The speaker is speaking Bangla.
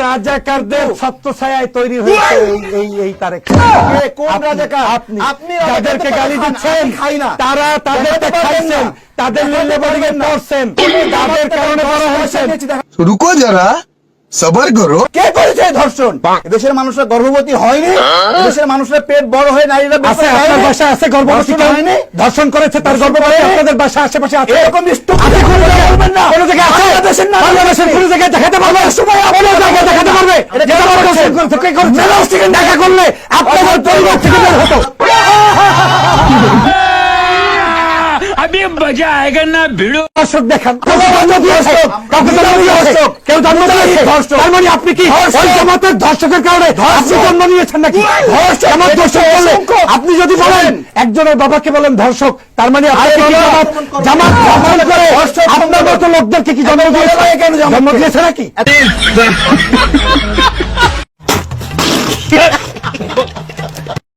রাজাকারদের ছত্রছায়ায় তৈরি হয়েছে এই তারেক। কোন রাজাকার? আপনি যাদেরকে গালি দিচ্ছেন তারা তাদেরকে খাইছেন, তাদের লেবারিংয়ে পড়ছেন, তাদের কারণে বড় হয়েছেন। রুকো যারা, সবার করো। কে করেছে ধর্ষণ? এদেশের মানুষরা গর্ভবতী হয়নি, এদেশের মানুষরা পেট বড় হয়ে নারীরা আছে, আপনার বাসায় আছে গর্ভবতী হয়নি, ধর্ষণ করেছে তার গর্ভবতী আপনাদের বাসা আশেপাশে আছে। এরকম আপনি কোন জায়গায় বলবেন না, কোন জায়গায় আছে? বাংলাদেশের কোন জায়গায় দেখাতে পারবে? সময় কোন জায়গায় দেখাতে পারবে? যে আমার ধর্ষণ করেছে কে করেছে? মেলাস থেকে দেখা করলে আপনাদের পরিবার থেকে বের হতো। अभी मजा आएगा ना भिड़ो। দর্শক দেখান, কেউ জন্ম দিয়েছে, তার মানে আপনি কি ওই জামাতের ধর্ষকের কারণে আপনি জন্ম নিয়েছেন নাকি? জামাত ধর্ষক বললে আপনি যদি বলেন একজনের বাবাকে বলেন ধর্ষক, তার মানে আপনি কি জামাত ধর্ষণ করে আপনার মতো লোকদেরকে কি জন্ম দিয়েছে নাকি?